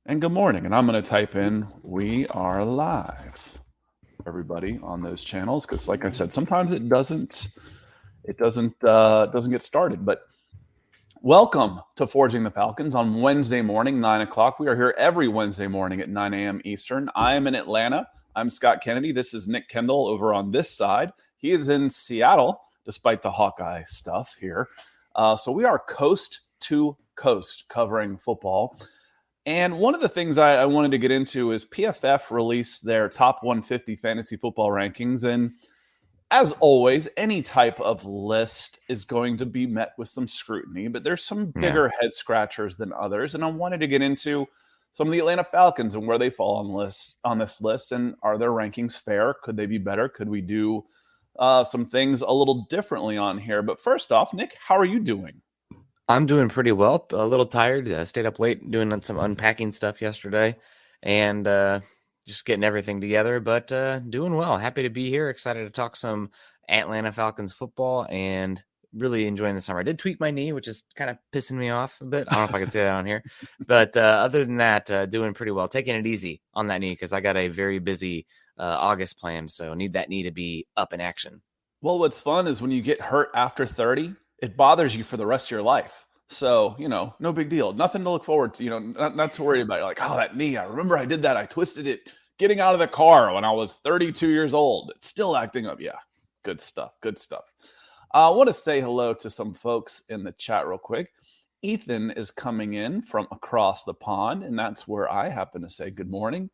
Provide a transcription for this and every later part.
And good morning. And I'm going to type in, we are live, everybody on those channels. Because like I said, sometimes it doesn't get started. But welcome to Forging the Falcons on Wednesday morning, 9 o'clock. We are here every Wednesday morning at 9 a.m. Eastern. I am in Atlanta. I'm Scott Kennedy. This is Nick Kendall over on this side. He is in Seattle, despite the Hawkeye stuff here. So we are coast to coast covering football. And one of the things I wanted to get into is PFF released their top 150 fantasy football rankings. And as always, any type of list is going to be met with some scrutiny, but there's some bigger head scratchers than others. And I wanted to get into some of the Atlanta Falcons and where they fall on this list. And are their rankings fair? Could they be better? Could we do some things a little differently on here? But first off, Nick, how are you doing? I'm doing pretty well. A little tired. Stayed up late doing some unpacking stuff yesterday and just getting everything together, but doing well. Happy to be here. Excited to talk some Atlanta Falcons football and really enjoying the summer. I did tweak my knee, which is kind of pissing me off a bit. I don't know if I can say that on here, but other than that, doing pretty well. Taking it easy on that knee because I got a very busy August planned, so need that knee to be up in action. Well, what's fun is when you get hurt after 30, it bothers you for the rest of your life. So, no big deal. Nothing to look forward to, not to worry about. You're like, oh, that knee, I remember I did that. I twisted it getting out of the car when I was 32 years old. It's still acting up. Yeah, good stuff. Good stuff. I want to say hello to some folks in the chat real quick. Ethan is coming in from across the pond, and that's where I happen to say good morning.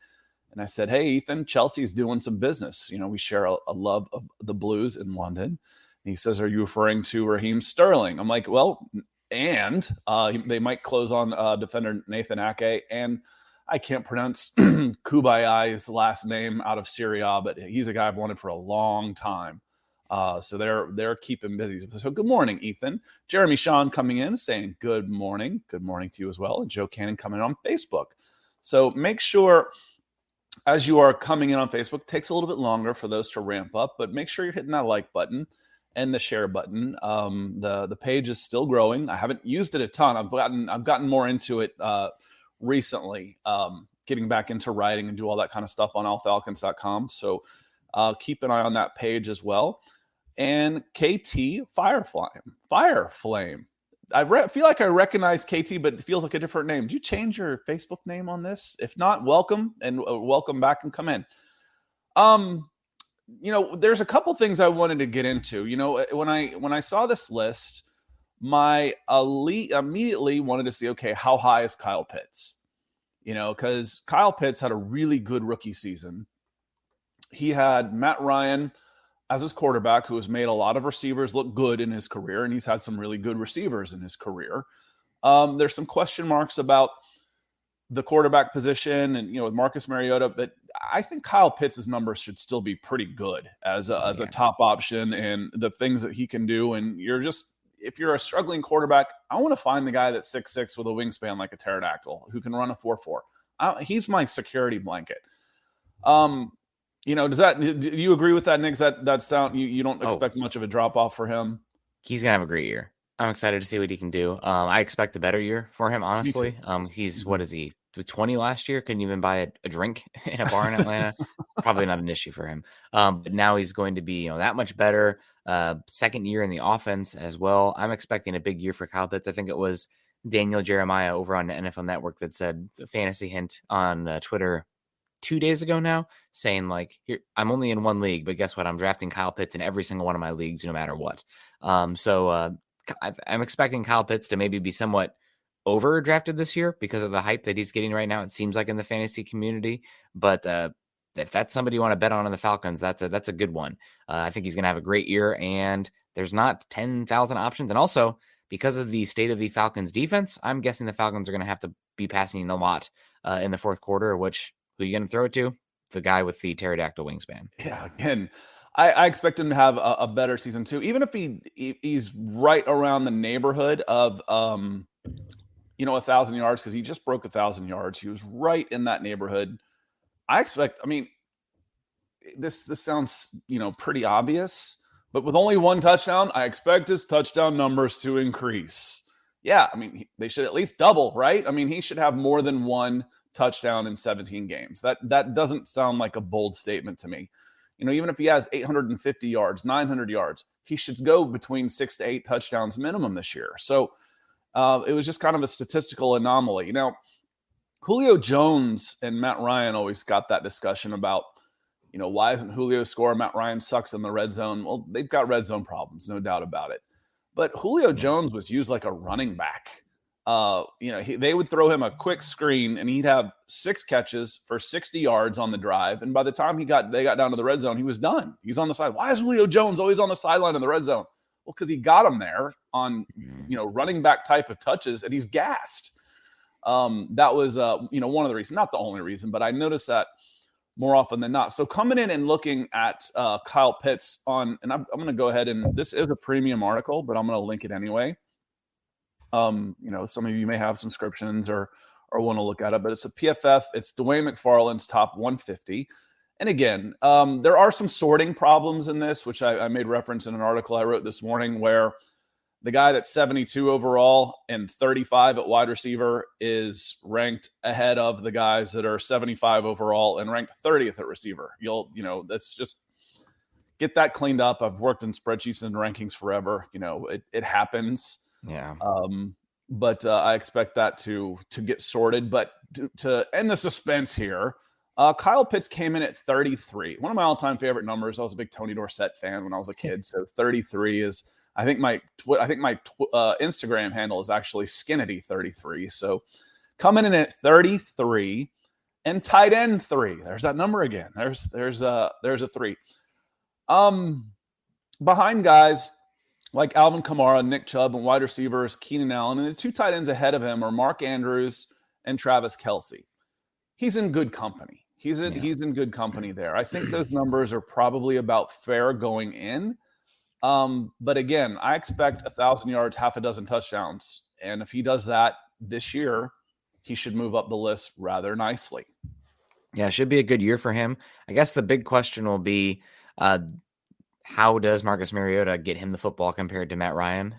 And I said, hey, Ethan, Chelsea's doing some business. We share a love of the Blues in London. He says, are you referring to Raheem Sterling? I'm like, well, and they might close on defender Nathan Ake. And I can't pronounce Kubayai's last name out of Syria, but he's a guy I've wanted for a long time. So they're keeping busy. So good morning, Ethan. Jeremy Sean coming in saying good morning. Good morning to you as well. And Joe Cannon coming in on Facebook. So make sure as you are coming in on Facebook, it takes a little bit longer for those to ramp up, but make sure you're hitting that like button and the share button. The page is still growing. I haven't used it a ton. I've gotten more into it recently, getting back into writing and do all that kind of stuff on allfalcons.com. So keep an eye on that page as well. And KT Fireflame. I feel like I recognize KT, but it feels like a different name. Did you change your Facebook name on this? If not, welcome and welcome back and come in. There's a couple things I wanted to get into. When I saw this list, my elite immediately wanted to see, okay, how high is Kyle Pitts? Because Kyle Pitts had a really good rookie season. He had Matt Ryan as his quarterback, who has made a lot of receivers look good in his career, and he's had some really good receivers in his career. There's some question marks about the quarterback position and, with Marcus Mariota, but I think Kyle Pitts' numbers should still be pretty good as a top option and the things that he can do. And if you're a struggling quarterback, I want to find the guy that's 6'6" with a wingspan like a pterodactyl who can run a 4.4. He's my security blanket. Do you agree with that, Nick? That sound, you don't expect much of a drop off for him? He's going to have a great year. I'm excited to see what he can do. I expect a better year for him, honestly. He's, what is he, 20 last year? Couldn't even buy a drink in a bar in Atlanta. Probably not an issue for him. But now he's going to be, that much better. Second year in the offense as well. I'm expecting a big year for Kyle Pitts. I think it was Daniel Jeremiah over on the NFL Network that said fantasy hint on Twitter 2 days ago now, saying like, here, I'm only in one league, but guess what? I'm drafting Kyle Pitts in every single one of my leagues, no matter what. I'm expecting Kyle Pitts to maybe be somewhat overdrafted this year because of the hype that he's getting right now. It seems like in the fantasy community, but if that's somebody you want to bet on in the Falcons, that's a good one. I think he's going to have a great year, and there's not 10,000 options. And also because of the state of the Falcons defense, I'm guessing the Falcons are going to have to be passing a lot in the fourth quarter, which who are you going to throw it to? The guy with the pterodactyl wingspan. Yeah, again, I expect him to have a better season too, even if he's right around the neighborhood of 1,000 yards, because he just broke 1,000 yards. He was right in that neighborhood. This sounds pretty obvious, but with only one touchdown, I expect his touchdown numbers to increase. Yeah, they should at least double, right? He should have more than one touchdown in 17 games. That doesn't sound like a bold statement to me. Even if he has 850 yards, 900 yards, he should go between 6 to 8 touchdowns minimum this year. So it was just kind of a statistical anomaly. Now, Julio Jones and Matt Ryan always got that discussion about, why isn't Julio scoring? Matt Ryan sucks in the red zone. Well, they've got red zone problems, no doubt about it. But Julio Jones was used like a running back. They would throw him a quick screen and he'd have 6 catches for 60 yards on the drive. And by the time they got down to the red zone, he was done. He's on the side. Why is Julio Jones always on the sideline in the red zone? Well, because he got him there on, running back type of touches and he's gassed. That was, one of the reasons, not the only reason, but I noticed that more often than not. So coming in and looking at Kyle Pitts and I'm going to go ahead and this is a premium article, but I'm going to link it anyway. Some of you may have subscriptions or want to look at it, but it's a PFF. It's Dwayne McFarland's top 150. And again, there are some sorting problems in this, which I made reference in an article I wrote this morning, where the guy that's 72 overall and 35 at wide receiver is ranked ahead of the guys that are 75 overall and ranked 30th at receiver. That's just get that cleaned up. I've worked in spreadsheets and rankings forever. It happens. Yeah. But I expect that to get sorted. But to end the suspense here, Kyle Pitts came in at 33. One of my all-time favorite numbers. I was a big Tony Dorsett fan when I was a kid, so 33 is. I think my Instagram handle is actually Skinnity33. So coming in at 33 and tight end 3. There's that number again. There's a 3. Behind guys like Alvin Kamara, Nick Chubb, and wide receivers Keenan Allen, and the 2 tight ends ahead of him are Mark Andrews and Travis Kelce. He's in good company. He's in good company there. I think those numbers are probably about fair going in. But again, I expect 1,000 yards, half a dozen touchdowns. And if he does that this year, he should move up the list rather nicely. Yeah, it should be a good year for him. I guess the big question will be, how does Marcus Mariota get him the football compared to Matt Ryan?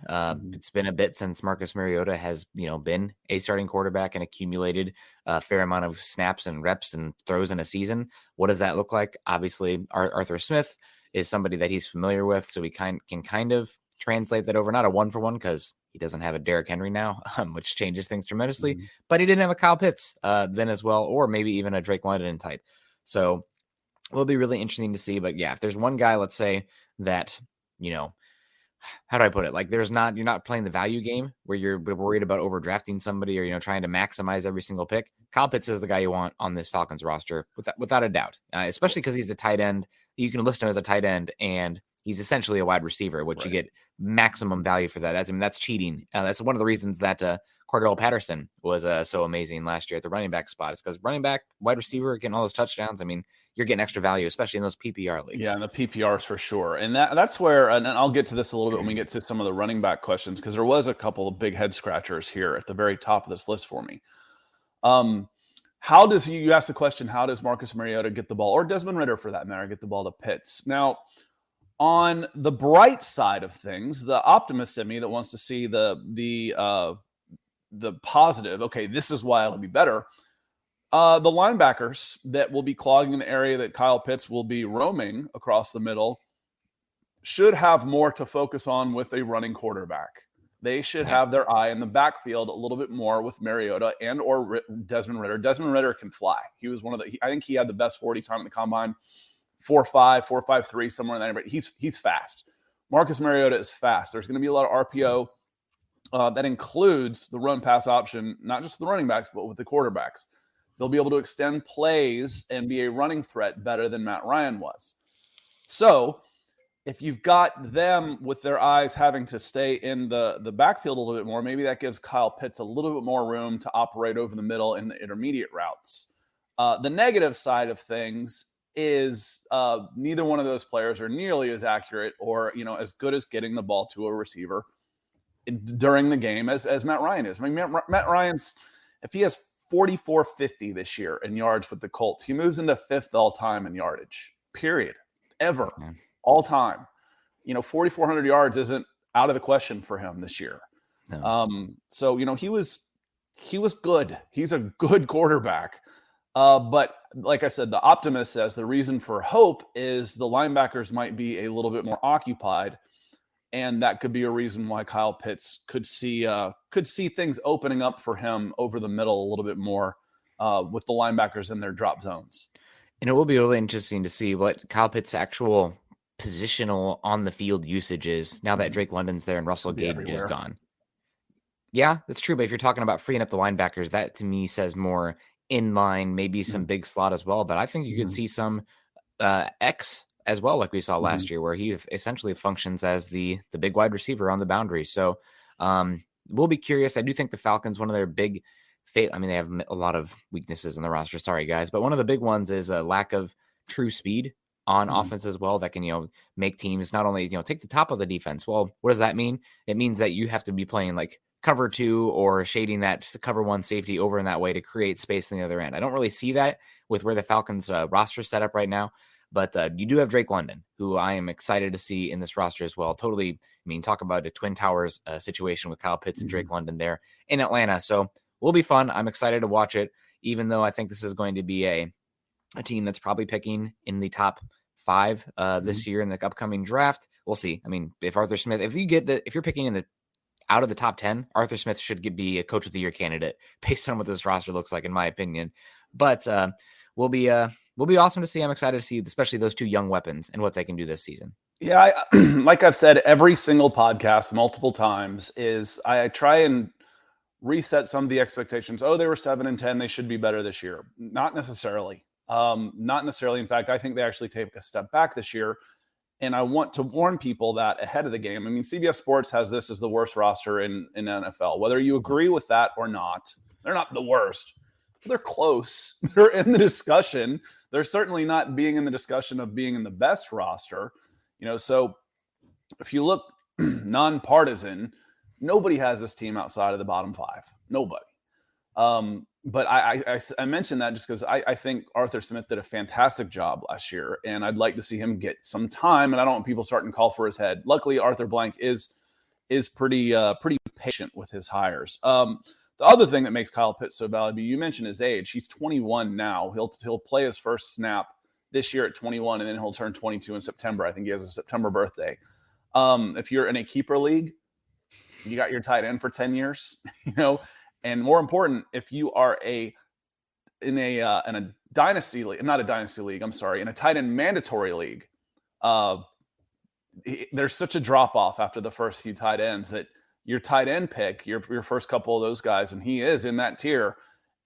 It's been a bit since Marcus Mariota has, been a starting quarterback and accumulated a fair amount of snaps and reps and throws in a season. What does that look like? Obviously, Arthur Smith is somebody that he's familiar with, so we can kind of translate that over. Not a one-for-one because he doesn't have a Derrick Henry now, which changes things tremendously. But he didn't have a Kyle Pitts then as well, or maybe even a Drake London type. So will be really interesting to see. But yeah, if there's one guy, let's say that, how do I put it? Like you're not playing the value game where you're worried about overdrafting somebody or, trying to maximize every single pick. Kyle Pitts is the guy you want on this Falcons roster without a doubt, especially because he's a tight end. You can list him as a tight end and he's essentially a wide receiver, which you get maximum value for that. That's cheating. That's one of the reasons that Cordero Patterson was so amazing last year at the running back spot. It's because running back, wide receiver, getting all those touchdowns. I mean, you're getting extra value, especially in those PPR leagues. Yeah, and the PPRs for sure. And that's where, and I'll get to this a little bit when we get to some of the running back questions, because there was a couple of big head scratchers here at the very top of this list for me. You asked the question, how does Marcus Mariota get the ball, or Desmond Ridder for that matter, get the ball to Pitts? Now, on the bright side of things, the optimist in me that wants to see the positive, okay, this is why it'll be better. The linebackers that will be clogging the area that Kyle Pitts will be roaming across the middle should have more to focus on with a running quarterback. They should have their eye in the backfield a little bit more with Mariota and or Desmond Ridder. Desmond Ridder can fly. He was I think he had the best 40 time in the combine, 4.5, 4.53, somewhere in that area. He's fast. Marcus Mariota is fast. There's going to be a lot of RPO that includes the run pass option, not just with the running backs, but with the quarterbacks. They'll be able to extend plays and be a running threat better than Matt Ryan was. So if you've got them with their eyes having to stay in the backfield a little bit more, maybe that gives Kyle Pitts a little bit more room to operate over the middle in the intermediate routes. The negative side of things is neither one of those players are nearly as accurate or as good as getting the ball to a receiver during the game as Matt Ryan is. I mean, Matt Ryan's, if he has 4,450 this year in yards with the Colts, he moves into 5th all time in yardage, period, ever, all time. 4,400 yards isn't out of the question for him this year. No. So he was good. He's a good quarterback. But like I said, the optimist says the reason for hope is the linebackers might be a little bit more occupied, and that could be a reason why Kyle Pitts could see things opening up for him over the middle a little bit more with the linebackers in their drop zones. And it will be really interesting to see what Kyle Pitts' actual positional on the field usage is now that Drake London's there and Russell Gage is gone. Yeah, that's true. But if you're talking about freeing up the linebackers, that to me says more in line, maybe some big slot as well. But I think you could see some X as well, like we saw last year, where he essentially functions as the big wide receiver on the boundary. So we'll be curious. I do think the Falcons, one of their big they have a lot of weaknesses in the roster. Sorry, guys. But one of the big ones is a lack of true speed on offense as well that can, make teams not only, take the top of the defense. Well, what does that mean? It means that you have to be playing like cover 2 or shading that cover 1 safety over in that way to create space on the other end. I don't really see that with where the Falcons roster is set up right now. But you do have Drake London, who I am excited to see in this roster as well. Totally, talk about a Twin Towers situation with Kyle Pitts and Drake London there in Atlanta. So will be fun. I'm excited to watch it, even though I think this is going to be a team that's probably picking in the top 5 this year in the upcoming draft. We'll see. If Arthur Smith, if you're picking in the out of the top 10, Arthur Smith should be a coach of the year candidate based on what this roster looks like, in my opinion. But will be awesome to see. I'm excited to see, especially those 2 young weapons and what they can do this season. Yeah, like I've said every single podcast multiple times, is I try and reset some of the expectations. Oh, they were 7-10. They should be better this year. Not necessarily. Not necessarily. In fact, I think they actually take a step back this year. And I want to warn people that ahead of the game. CBS Sports has this as the worst roster in NFL. Whether you agree with that or not, they're not the worst. They're close. They're in the discussion. They're certainly not being in the discussion of being in the best roster. So if you look nonpartisan, nobody has this team outside of the bottom 5. Nobody. But I mentioned that just because I think Arthur Smith did a fantastic job last year, and I'd like to see him get some time, and I don't want people starting to call for his head. Luckily, Arthur Blank is pretty patient with his hires. The other thing that makes Kyle Pitts so valuable, you mentioned his age. He's 21 now. He'll play his first snap this year at 21, and then he'll turn 22 in September. I think he has a September birthday. If you're in a keeper league, you got your tight end for 10 years, and more important, if you are in a dynasty league, not a dynasty league, I'm sorry, in a tight end mandatory league, there's such a drop off after the first few tight ends that your tight end pick, your first couple of those guys, and he is in that tier,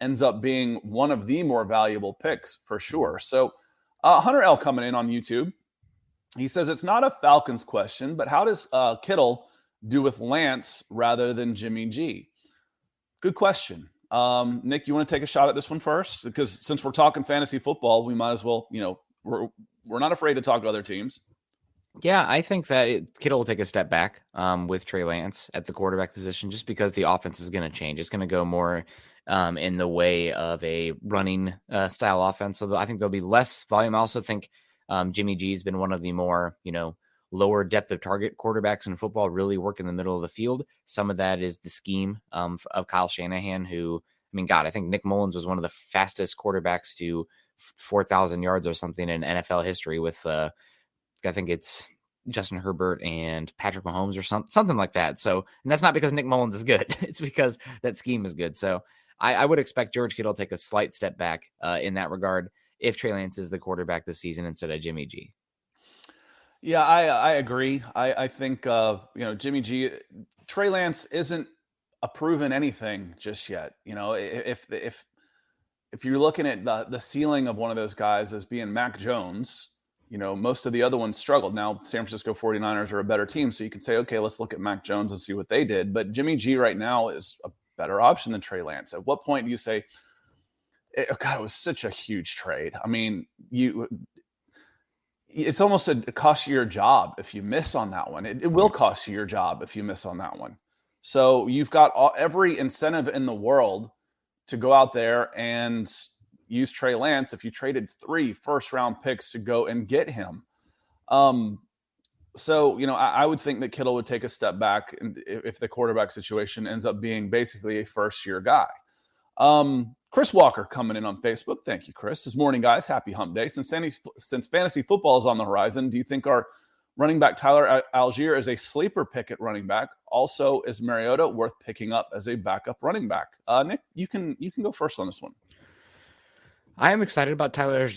ends up being one of the more valuable picks for sure. So Hunter L coming in on YouTube. He says, it's not a Falcons question, but how does Kittle do with Lance rather than Jimmy G? Good question. Nick, you want to take a shot at this one first? Because since we're talking fantasy football, we might as well, we're not afraid to talk to other teams. Yeah, I think that Kittle will take a step back with Trey Lance at the quarterback position, just because the offense is going to change. It's going to go more in the way of a running style offense. So I think there'll be less volume. I also think Jimmy G has been one of the more, lower depth of target quarterbacks in football, really work in the middle of the field. Some of that is the scheme of Kyle Shanahan, who, I think Nick Mullins was one of the fastest quarterbacks to 4,000 yards or something in NFL history with, I think it's Justin Herbert and Patrick Mahomes or something like that. So, and that's not because Nick Mullins is good. It's because that scheme is good. So I would expect George Kittle to take a slight step back in that regard if Trey Lance is the quarterback this season instead of Jimmy G. Yeah, I agree. I think, Jimmy G, Trey Lance isn't proven anything just yet. If you're looking at the ceiling of one of those guys as being Mac Jones, most of the other ones struggled. Now, San Francisco 49ers are a better team, so you can say, okay, let's look at Mac Jones and see what they did. But Jimmy G right now is a better option than Trey Lance. At what point do you say, God, it was such a huge trade? It's almost a cost you your job if you miss on that one. It will cost you your job if you miss on that one. So you've got every incentive in the world to go out there and use Trey Lance if you traded 3 first-round picks to go and get him. So, I would think that Kittle would take a step back if the quarterback situation ends up being basically a first-year guy. Chris Walker coming in on Facebook. Thank you, Chris. This morning, guys. Happy hump day. Since fantasy football is on the horizon, do you think our running back Tyler Algier is a sleeper pick at running back? Also, is Mariota worth picking up as a backup running back? Nick, you can go first on this one. I am excited about Tyler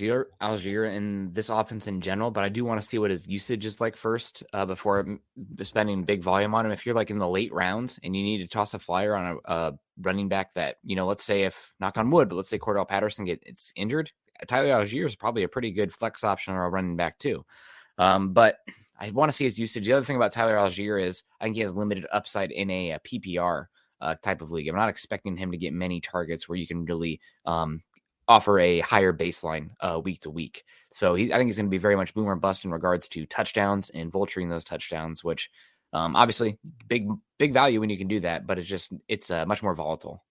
Algier in this offense in general, but I do want to see what his usage is like first before spending big volume on him. If you're like in the late rounds and you need to toss a flyer on a running back that, let's say if, knock on wood, but let's say Cordero Patterson gets injured, Tyler Algier is probably a pretty good flex option or a running back too. But I want to see his usage. The other thing about Tyler Algier is I think he has limited upside in a PPR type of league. I'm not expecting him to get many targets where you can really offer a higher baseline week to week. So I think he's going to be very much boom or bust in regards to touchdowns and vulturing those touchdowns, which obviously big value when you can do that, but it's much more volatile.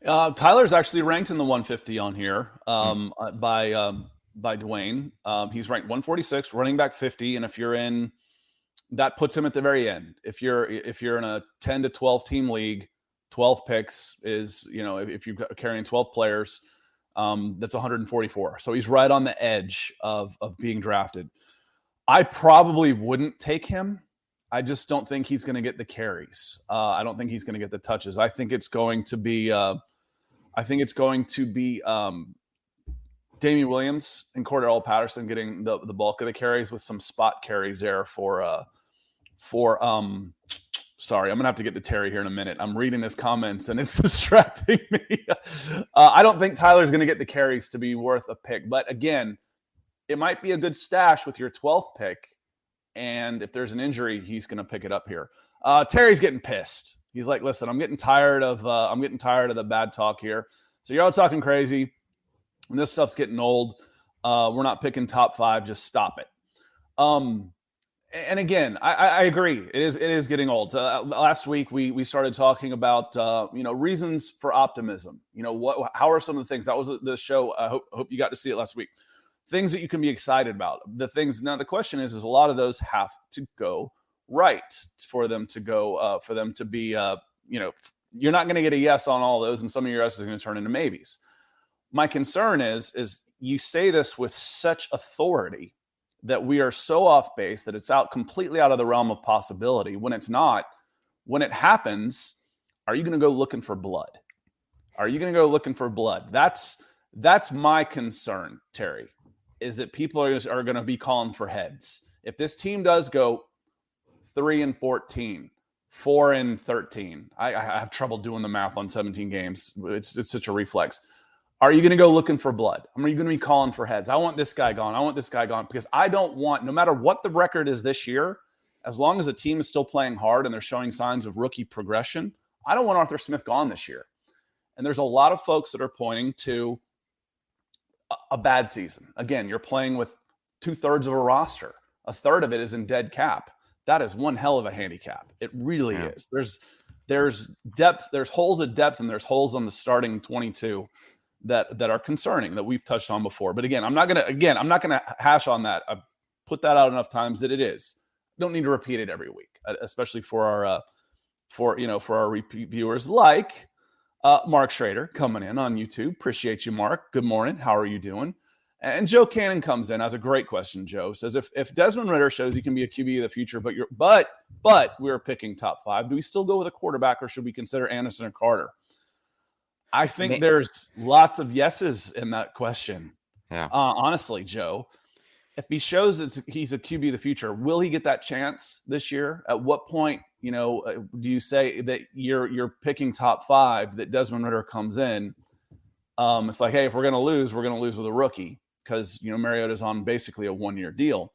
Tyler's actually ranked in the 150 on here by Dwayne. He's ranked 146, running back 50, and if you're in, that puts him at the very end. If you're in a 10 to 12 team league, 12 picks is, if you're carrying 12 players, that's 144. So he's right on the edge of being drafted. I probably wouldn't take him. I just don't think he's going to get the carries. I don't think he's going to get the touches. I think it's going to be Damian Williams and Cordero Patterson getting the bulk of the carries with some spot carries there sorry, I'm going to have to get to Terry here in a minute. I'm reading his comments and it's distracting me. I don't think Tyler's going to get the carries to be worth a pick. But again, it might be a good stash with your 12th pick. And if there's an injury, he's going to pick it up here. Terry's getting pissed. He's like, listen, I'm getting tired of the bad talk here. So you're all talking crazy. And this stuff's getting old. We're not picking top 5. Just stop it. And again, I agree. It is getting old. Last week we started talking about reasons for optimism. How are some of the things that was the show? I hope you got to see it last week. Things that you can be excited about. The things now. The question is a lot of those have to go right for them to go for them to be. You're not going to get a yes on all those, and some of your yeses are going to turn into maybes. My concern is you say this with such authority that we are so off base that it's completely out of the realm of possibility. When it's not, when it happens, are you going to go looking for blood? Are you going to go looking for blood? That's my concern, Terry, is that people are going to be calling for heads. If this team does go 3-14, 4-13, I have trouble doing the math on 17 games. It's such a reflex. Are you going to go looking for blood? Are you going to be calling for heads? I want this guy gone. I want this guy gone, because I don't want, no matter what the record is this year, as long as the team is still playing hard and they're showing signs of rookie progression, I don't want Arthur Smith gone this year. And there's a lot of folks that are pointing to a bad season. Again, you're playing with 2/3 of a roster. A third of it is in dead cap. That is one hell of a handicap. It really is. There's depth, there's holes at depth, and there's holes on the starting 22 that are concerning, that we've touched on before. But again, I'm not gonna hash on that. I've put that out enough times that it is. Don't need to repeat it every week, especially for our repeat viewers like Mark Schrader coming in on YouTube. Appreciate you, Mark. Good morning. How are you doing? And Joe Cannon comes in, has a great question. Joe says, if Desmond Ridder shows he can be a QB of the future, but we're picking top 5, do we still go with a quarterback, or should we consider Anderson or Carter? I think there's lots of yeses in that question. Yeah. Honestly, Joe, if he shows he's a QB of the future, will he get that chance this year? At what point, do you say that you're picking top 5, that Desmond Ridder comes in? It's like, hey, if we're going to lose with a rookie, because Mariota's on basically a 1-year deal,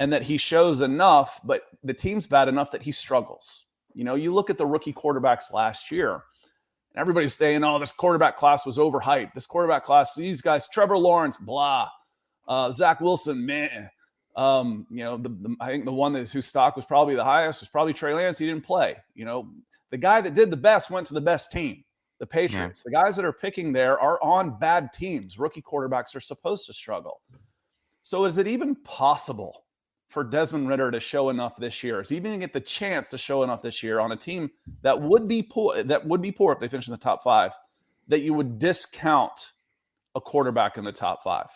and that he shows enough, but the team's bad enough that he struggles. You look at the rookie quarterbacks last year. Everybody's saying, oh, this quarterback class was overhyped. This quarterback class, these guys, Trevor Lawrence, blah. Zach Wilson, meh. I think the one whose stock was probably the highest was probably Trey Lance. He didn't play. The guy that did the best went to the best team, the Patriots. Yeah. The guys that are picking there are on bad teams. Rookie quarterbacks are supposed to struggle. So is it even possible for Desmond Ridder to show enough this year? Is he even going to get the chance to show enough this year on a team that would be poor if they finish in the top 5, that you would discount a quarterback in the top 5?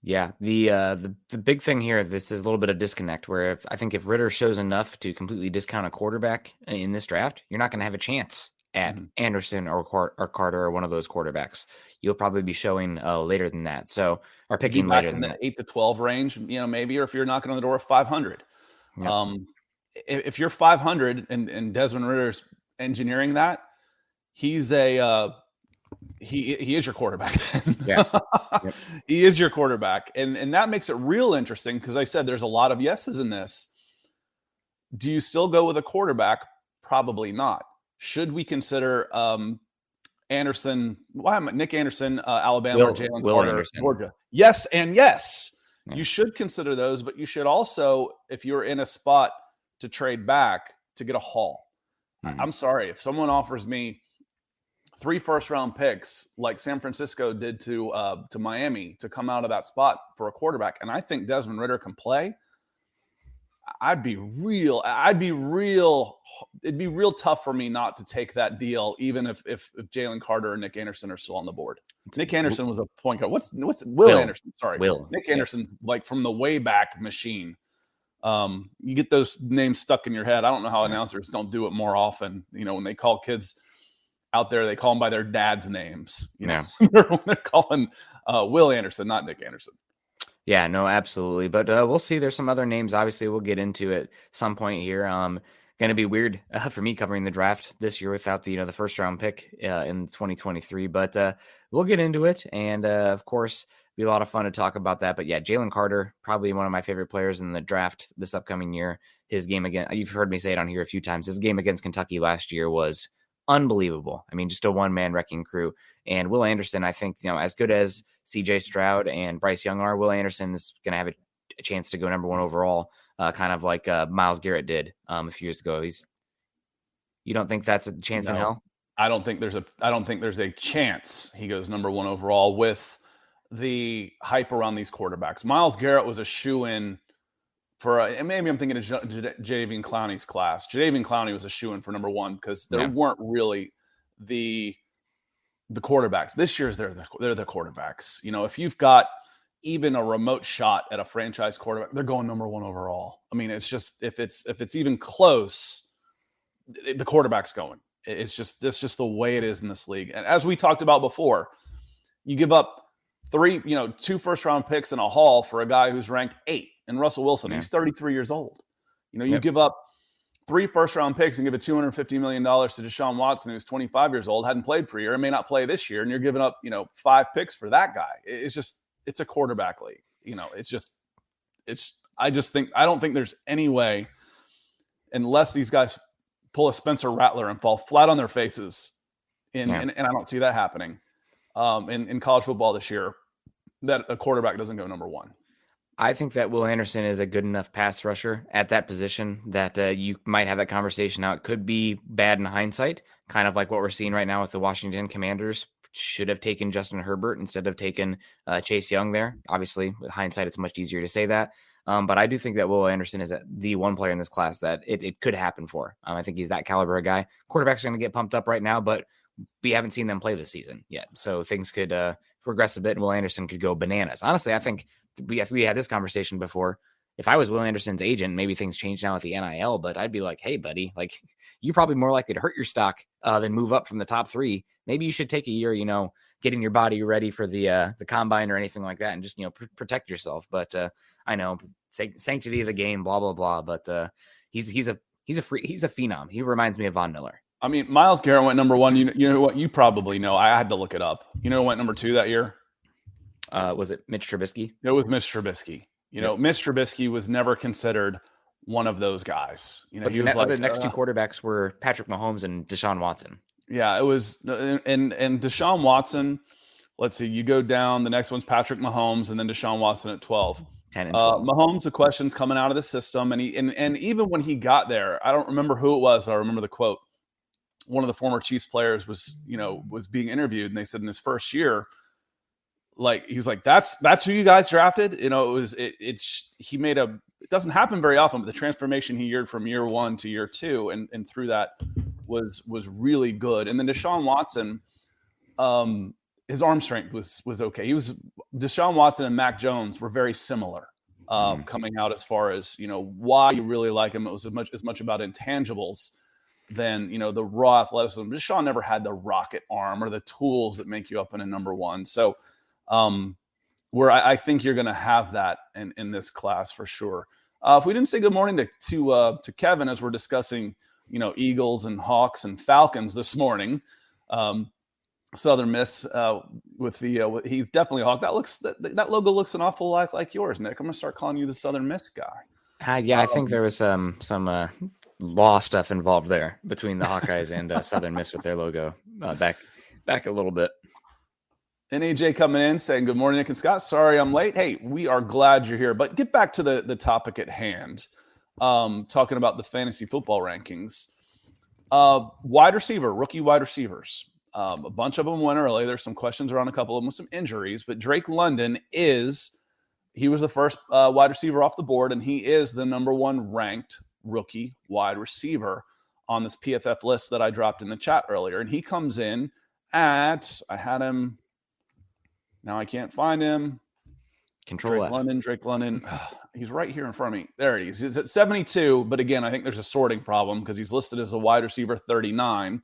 Yeah, the big thing here, this is a little bit of disconnect where I think if Ritter shows enough to completely discount a quarterback in this draft, you're not going to have a chance at Anderson or Carter or one of those quarterbacks. You'll probably be showing later than that. So, or picking later than in that. 8 to 12 range, maybe, or if you're knocking on the door of 500. Yep. If you're 500 and Desmond Ritter's engineering that, he's he is your quarterback. Yeah. Yep. He is your quarterback. And that makes it real interesting because I said there's a lot of yeses in this. Do you still go with a quarterback? Probably not. Should we consider Anderson? Nick Anderson, Alabama, or Jalen Carter, Anderson. Georgia? Yes and yes. Yeah. You should consider those, but you should also, if you're in a spot to trade back, to get a haul. I'm sorry. If someone offers me 3 first-round picks like San Francisco did to Miami to come out of that spot for a quarterback, and I think Desmond Ridder can play, it'd be real tough for me not to take that deal, even if Jalen Carter or Nick Anderson are still on the board. Nick Anderson was a point guard. What's Will Anderson? Sorry. Nick Anderson, yes. Like from the way back machine. You get those names stuck in your head. I don't know how announcers don't do it more often. When they call kids out there, they call them by their dad's names. When they're calling Will Anderson, not Nick Anderson. Yeah, no, absolutely. But we'll see. There's some other names. Obviously, we'll get into it some point here. Going to be weird for me covering the draft this year without the the first round pick in 2023. But we'll get into it, and of course, be a lot of fun to talk about that. But yeah, Jalen Carter, probably one of my favorite players in the draft this upcoming year. His game you've heard me say it on here a few times. His game against Kentucky last year was unbelievable. I mean, just a one-man wrecking crew. And Will Anderson, I think, as good as CJ Stroud and Bryce Young are, Will Anderson is going to have a chance to go number 1 overall, kind of like Myles Garrett did a few years ago. You don't think that's a chance in hell? I don't think there's a chance he goes number 1 overall with the hype around these quarterbacks. Myles Garrett was a shoo-in for and maybe I'm thinking of Jadeveon Clowney's class. Jadeveon Clowney was a shoo-in for number 1 because there weren't really the quarterbacks. This year's they're the quarterbacks. If you've got even a remote shot at a franchise quarterback, they're going number 1 overall. I mean, it's just if it's even close, the quarterback's going. It's just the way it is in this league. And as we talked about before, you give up 2 first-round picks in a haul for a guy who's ranked 8. And Russell Wilson, he's 33 years old. You give up 3 first-round picks and give it $250 million to Deshaun Watson, who's 25 years old, hadn't played for a year, and may not play this year, and you're giving up, 5 picks for that guy. It's a quarterback league. I don't think there's any way, unless these guys pull a Spencer Rattler and fall flat on their faces, and I don't see that happening in college football this year, that a quarterback doesn't go number 1. I think that Will Anderson is a good enough pass rusher at that position that you might have that conversation. Now, it could be bad in hindsight, kind of like what we're seeing right now with the Washington Commanders. Should have taken Justin Herbert instead of taking Chase Young there. Obviously, with hindsight, it's much easier to say that. But I do think that Will Anderson is the one player in this class that it could happen for. I think he's that caliber of guy. Quarterbacks are going to get pumped up right now, but we haven't seen them play this season yet. So things could progress a bit, and Will Anderson could go bananas. Honestly, I think we had this conversation before. If I was Will Anderson's agent, maybe things change now with the NIL, but I'd be like, hey, buddy, like you're probably more likely to hurt your stock than move up from the top 3. Maybe you should take a year, getting your body ready for the combine or anything like that, and just protect yourself. But I know sanctity of the game, blah blah blah. But he's a phenom. He reminds me of Von Miller. I mean, Myles Garrett went number 1. You know what? You probably know. I had to look it up. Who went number 2 that year? Was it Mitch Trubisky? It was Mitch Trubisky. Mitch Trubisky was never considered one of those guys. But he was the next 2 quarterbacks were Patrick Mahomes and Deshaun Watson. Yeah, it was, and Deshaun Watson. Let's see, you go down. The next one's Patrick Mahomes, and then Deshaun Watson at 12. 10 and 12. Mahomes, the questions coming out of the system, and even when he got there, I don't remember who it was, but I remember the quote. One of the former Chiefs players was being interviewed, and they said in his first year, he was like, that's who you guys drafted. It doesn't happen very often, but the transformation he yeared from year 1 to year 2 and through that was really good. And then Deshaun Watson, his arm strength was okay. Deshaun Watson and Mac Jones were very similar coming out as far as, why you really like him. It was as much about intangibles than, the raw athleticism. Deshaun never had the rocket arm or the tools that make you up in a number one. So where I think you're going to have that in this class for sure. If we didn't say good morning to Kevin as we're discussing, Eagles and Hawks and Falcons this morning, Southern Miss with the he's definitely a Hawk. That logo looks an awful lot like yours, Nick. I'm gonna start calling you the Southern Miss guy. I think there was some law stuff involved there between the Hawkeyes and Southern Miss with their logo back a little bit. NAJ coming in saying good morning, Nick and Scott. Sorry I'm late. Hey, we are glad you're here. But get back to the topic at hand. Talking about the fantasy football rankings. Wide receiver, rookie wide receivers. A bunch of them went early. There's some questions around a couple of them with some injuries, but Drake London he was the first wide receiver off the board, and he is the number one ranked rookie wide receiver on this PFF list that I dropped in the chat earlier. And he comes in I had him, now I can't find him. Drake London. He's right here in front of me. There he is. He's at 72, but again, I think there's a sorting problem because he's listed as a wide receiver 39,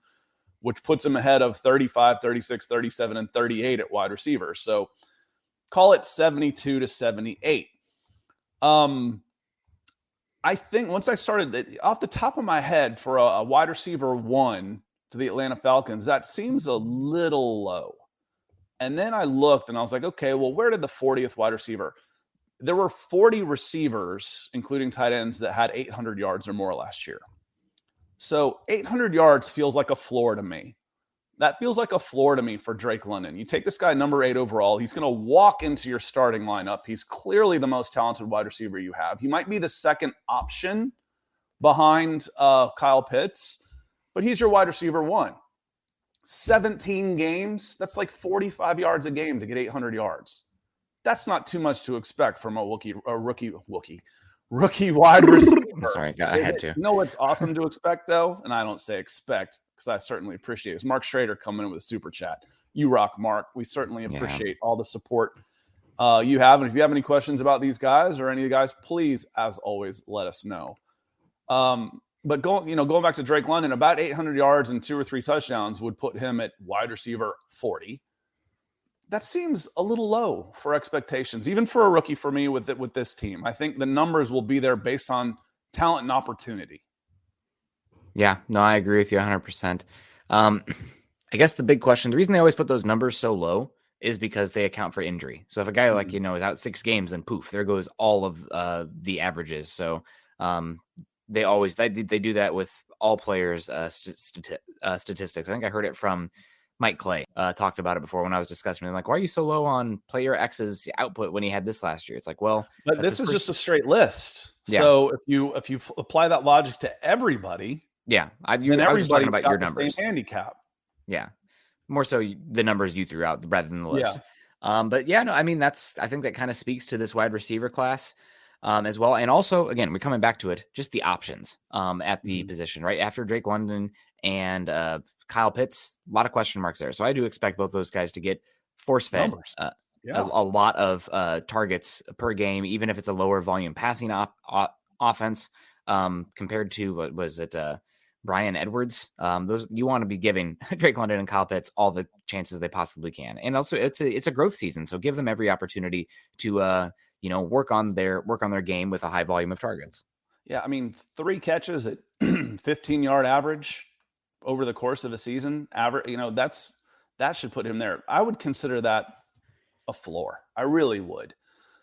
which puts him ahead of 35, 36, 37, and 38 at wide receivers. So call it 72 to 78. I think once I started, off the top of my head, for a wide receiver 1 to the Atlanta Falcons, that seems a little low. And then I looked and I was like, okay, well, where did the 40th wide receiver? There were 40 receivers, including tight ends, that had 800 yards or more last year. So 800 yards feels like a floor to me. That feels like a floor to me for Drake London. You take this guy number 8 overall. He's going to walk into your starting lineup. He's clearly the most talented wide receiver you have. He might be the second option behind Kyle Pitts, but he's your wide receiver 1. 17 games, that's like 45 yards a game to get 800 yards. That's not too much to expect from a rookie wide receiver. Sorry, I had to. You know what's awesome to expect, though? And I don't say expect because I certainly appreciate it. It's Mark Schrader coming in with a super chat. You rock, Mark. We certainly appreciate all the support you have. And if you have any questions about these guys or any of the guys, please, as always, let us know. But going back to Drake London, about 800 yards and 2 or 3 touchdowns would put him at wide receiver 40. That seems a little low for expectations, even for a rookie for me with this team. I think the numbers will be there based on talent and opportunity. Yeah, no, I agree with you 100%. I guess the big question, the reason they always put those numbers so low is because they account for injury. So if a guy is out 6 games, then poof, there goes all of the averages. So they do that with all players' statistics. I think I heard it from Mike Clay, talked about it before when I was discussing it. Like, why are you so low on player X's output when he had this last year? It's like, well, but this is just a straight list. Yeah. So if you apply that logic to everybody, I was just talking about your numbers. Same handicap. Yeah, more so the numbers you threw out rather than the list. Yeah. I think that kind of speaks to this wide receiver class as well. And also, again, we're coming back to it, just the options at the position, right? After Drake London and Kyle Pitts, a lot of question marks there. So I do expect both those guys to get force-fed a lot of targets per game, even if it's a lower volume passing offense compared to, what was it, Brian Edwards. Those you want to be giving Drake London and Kyle Pitts all the chances they possibly can. And also it's a growth season. So give them every opportunity to, work on their game with a high volume of targets. Yeah. I mean, 3 catches at 15-yard average over the course of a season, that should put him there. I would consider that a floor. I really would.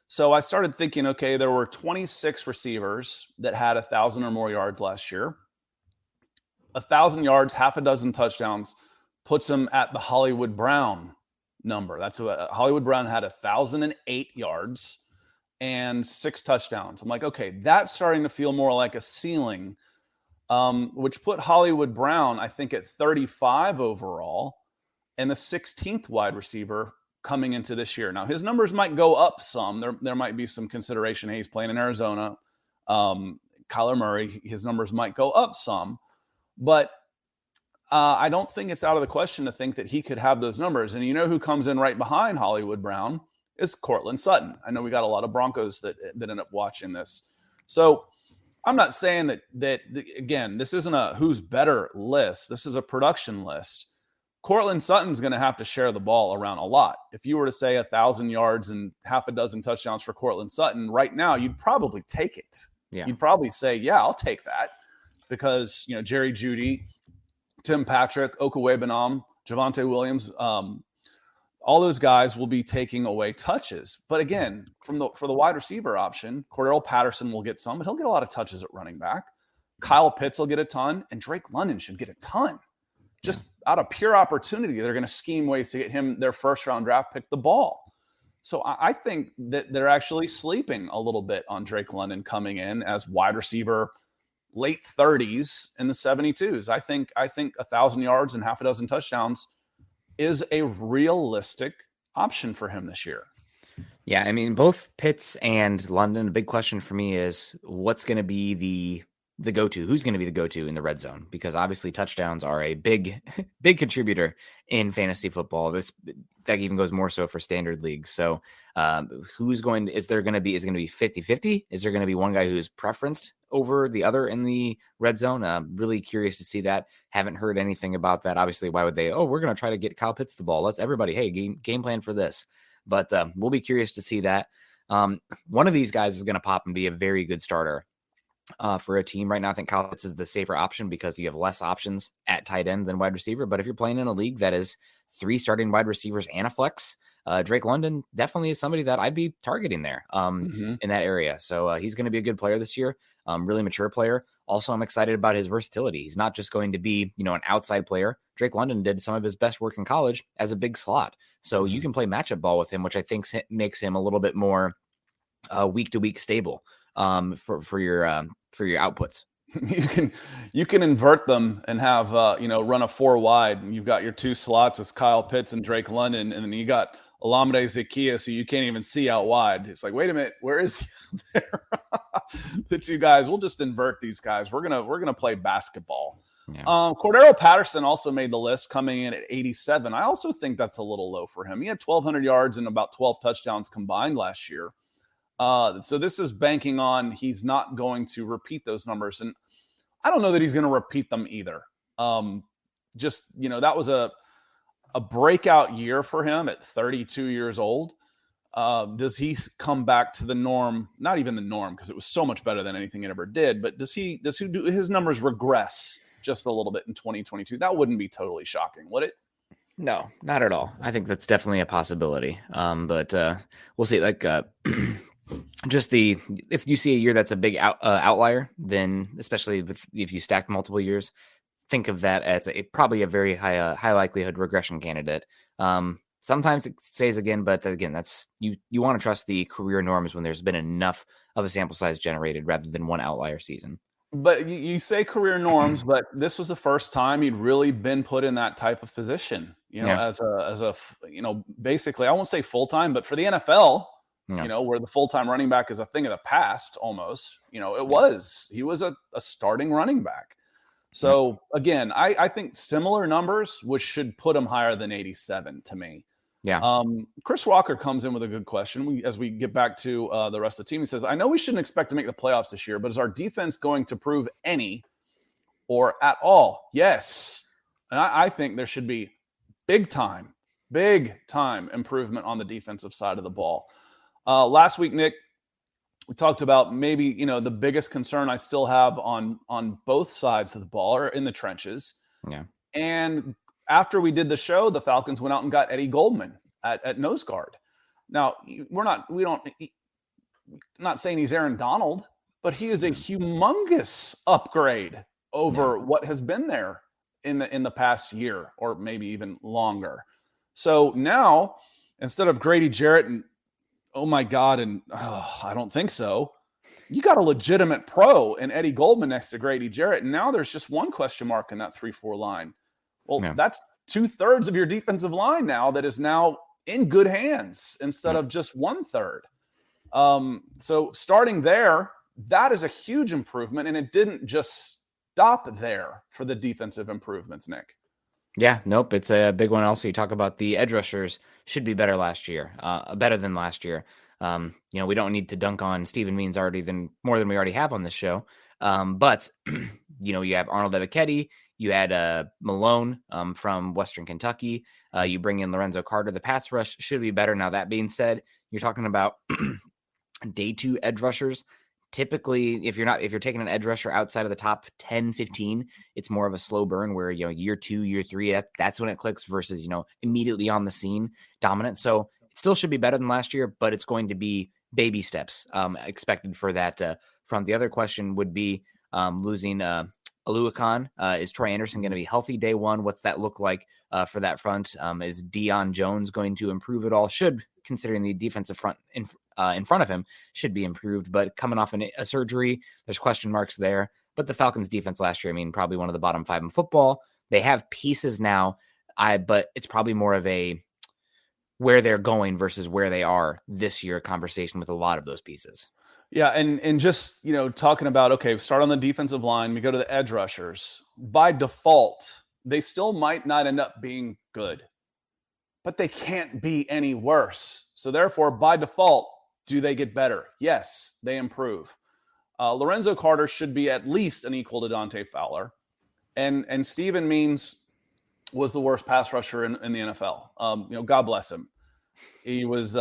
So I started thinking, okay, there were 26 receivers that had 1,000 or more yards last year. 1,000 yards, half a dozen touchdowns puts him at the Hollywood Brown number. That's what Hollywood Brown had 1,008 yards and 6 touchdowns. I'm like, okay, that's starting to feel more like a ceiling, which put Hollywood Brown, I think, at 35 overall and the 16th wide receiver coming into this year. Now, his numbers might go up some. There might be some consideration. Hey, he's playing in Arizona. Kyler Murray, his numbers might go up some. But I don't think it's out of the question to think that he could have those numbers. And you know who comes in right behind Hollywood Brown is Cortland Sutton. I know we got a lot of Broncos that end up watching this. So I'm not saying that again, this isn't a who's better list. This is a production list. Cortland Sutton's going to have to share the ball around a lot. If you were to say 1,000 yards and half a dozen touchdowns for Cortland Sutton right now, you'd probably take it. Yeah. You'd probably say, yeah, I'll take that, because, you know, Jerry Jeudy, Tim Patrick, Okwuegbunam, Javonte Williams, all those guys will be taking away touches. But again, for the wide receiver option, Cordero Patterson will get some, but he'll get a lot of touches at running back. Kyle Pitts will get a ton, and Drake London should get a ton. Just out of pure opportunity, they're going to scheme ways to get him their first-round draft pick the ball. So I think that they're actually sleeping a little bit on Drake London coming in as wide receiver, late 30s in the 72s. I think 1,000 yards and half a dozen touchdowns is a realistic option for him this year. Yeah, I mean, both Pitts and London, the big question for me is what's going to be the go-to? Who's going to be the go-to in the red zone? Because obviously touchdowns are a big contributor in fantasy football. That even goes more so for standard leagues. So is it going to be 50-50? Is there going to be one guy who's preferenced over the other in the red zone? Really curious to see that. Haven't heard anything about that. Obviously, why would they? Oh, we're going to try to get Kyle Pitts the ball. Let's everybody, hey, game plan for this. But we'll be curious to see that. One of these guys is going to pop and be a very good starter for a team right now. I think Kyle Pitts is the safer option because you have less options at tight end than wide receiver. But if you're playing in a league that is 3 starting wide receivers and a flex, Drake London definitely is somebody that I'd be targeting there in that area. So he's going to be a good player this year, really mature player. Also, I'm excited about his versatility. He's not just going to be, an outside player. Drake London did some of his best work in college as a big slot. So you can play matchup ball with him, which I think makes him a little bit more week-to-week stable for your outputs. You can invert them and have run a 4 wide, and you've got your 2 slots as Kyle Pitts and Drake London, and then you got Olamide Zaccheaus, so you can't even see out wide. It's like, wait a minute, where is he there? The 2 guys, we'll just invert these guys. We're gonna play basketball. Yeah. Cordero Patterson also made the list, coming in at 87. I also think that's a little low for him. He had 1,200 yards and about 12 touchdowns combined last year. So this is banking on he's not going to repeat those numbers. And I don't know that he's going to repeat them either. That was a breakout year for him at 32 years old. Does he come back to the norm? Not even the norm, because it was so much better than anything he ever did. But does his numbers regress just a little bit in 2022? That wouldn't be totally shocking, would it? No, not at all. I think that's definitely a possibility. But we'll see. If you see a year that's a big outlier, then especially if you stack multiple years, think of that as probably a very high likelihood regression candidate. Sometimes it stays again, but again, that's you want to trust the career norms when there's been enough of a sample size generated rather than one outlier season. But you say career norms, but this was the first time he'd really been put in that type of position, as a basically, I won't say full-time, but for the NFL, where the full-time running back is a thing of the past almost, he was a starting running back. So again, I think similar numbers, which should put him higher than 87 to me. Yeah. Chris Walker comes in with a good question. As we get back to the rest of the team, he says, I know we shouldn't expect to make the playoffs this year, but is our defense going to prove any or at all? Yes. And I think there should be big time improvement on the defensive side of the ball. Last week, Nick, we talked about maybe, the biggest concern I still have on both sides of the ball or in the trenches. Yeah. And after we did the show, the Falcons went out and got Eddie Goldman at nose guard. Now, not saying he's Aaron Donald, but he is a humongous upgrade over what has been there in the past year or maybe even longer. So now, instead of Grady Jarrett and oh my God, and I don't think so, you got a legitimate pro in Eddie Goldman next to Grady Jarrett, and now there's just one question mark in that 3-4 line. Well, that's 2/3 of your defensive line now that is now in good hands instead of just 1/3. So starting there, that is a huge improvement, and it didn't just stop there for the defensive improvements, Nick. Yeah, nope. It's a big one. Also, you talk about the edge rushers should be better better than last year. We don't need to dunk on Steven Means more than we already have on this show. But you have Arnold Ebiketie, you had Malone from Western Kentucky. You bring in Lorenzo Carter. The pass rush should be better. Now, that being said, you're talking about day 2 edge rushers. Typically, if you're taking an edge rusher outside of the top 10, 15, it's more of a slow burn where, year 2, year 3, that's when it clicks versus, immediately on the scene dominant. So it still should be better than last year, but it's going to be baby steps expected for that front. The other question would be losing Aluakon. Is Troy Anderson going to be healthy day 1? What's that look like for that front? Is Deion Jones going to improve at all? Considering the defensive front in front of him should be improved, but coming off a surgery, there's question marks there. But the Falcons defense last year, probably one of the bottom 5 in football. They have pieces now, but it's probably more of a where they're going versus where they are this year conversation with a lot of those pieces. Yeah, and just, talking about, okay, start on the defensive line, we go to the edge rushers. By default, they still might not end up being good, but they can't be any worse. So therefore, by default, do they get better? Yes, they improve. Lorenzo Carter should be at least an equal to Dante Fowler. And Steven Means was the worst pass rusher in the NFL. God bless him. He was,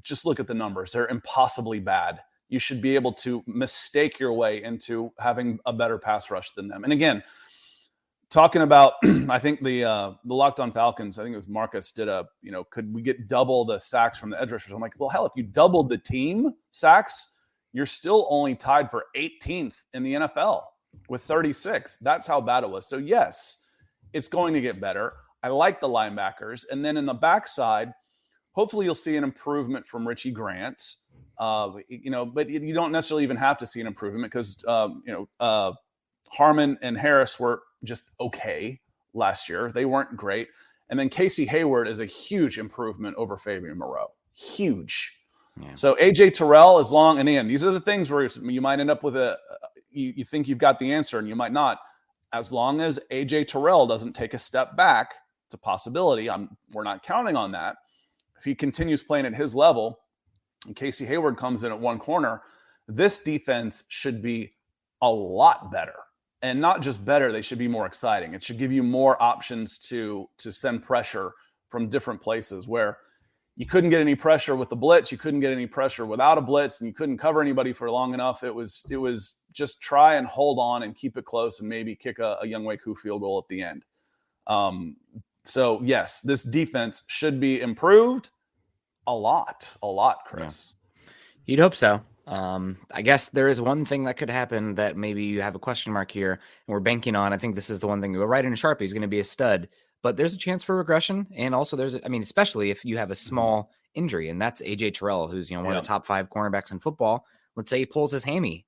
just look at the numbers. They're impossibly bad. You should be able to mistake your way into having a better pass rush than them. And again, talking about, I think the Locked On Falcons, I think it was Marcus did could we get double the sacks from the edge rushers? I'm like, well, hell, if you doubled the team sacks, you're still only tied for 18th in the NFL with 36. That's how bad it was. So yes, it's going to get better. I like the linebackers. And then in the backside, hopefully you'll see an improvement from Richie Grant. But you don't necessarily even have to see an improvement because, Harmon and Harris were just okay last year. They weren't great. And then Casey Hayward is a huge improvement over Fabian Moreau. Huge. Yeah. So AJ Terrell, and again, these are the things where you might end up with you think you've got the answer and you might not. As long as AJ Terrell doesn't take a step back, it's a possibility. We're not counting on that. If he continues playing at his level and Casey Hayward comes in at one corner, this defense should be a lot better. And not just better, they should be more exciting. It should give you more options to send pressure from different places where you couldn't get any pressure with the blitz, you couldn't get any pressure without a blitz, and you couldn't cover anybody for long enough. It was just try and hold on and keep it close and maybe kick a Younghoe Koo field goal at the end. So yes, this defense should be improved a lot, Chris. Yeah. You'd hope so. I guess there is one thing that could happen that maybe you have a question mark here and we're banking on. I think this is the one thing we'll write in Sharpie is going to be a stud, but there's a chance for regression. And also especially if you have a small injury, and that's AJ Terrell, who's, one of the top 5 cornerbacks in football. Let's say he pulls his hammy,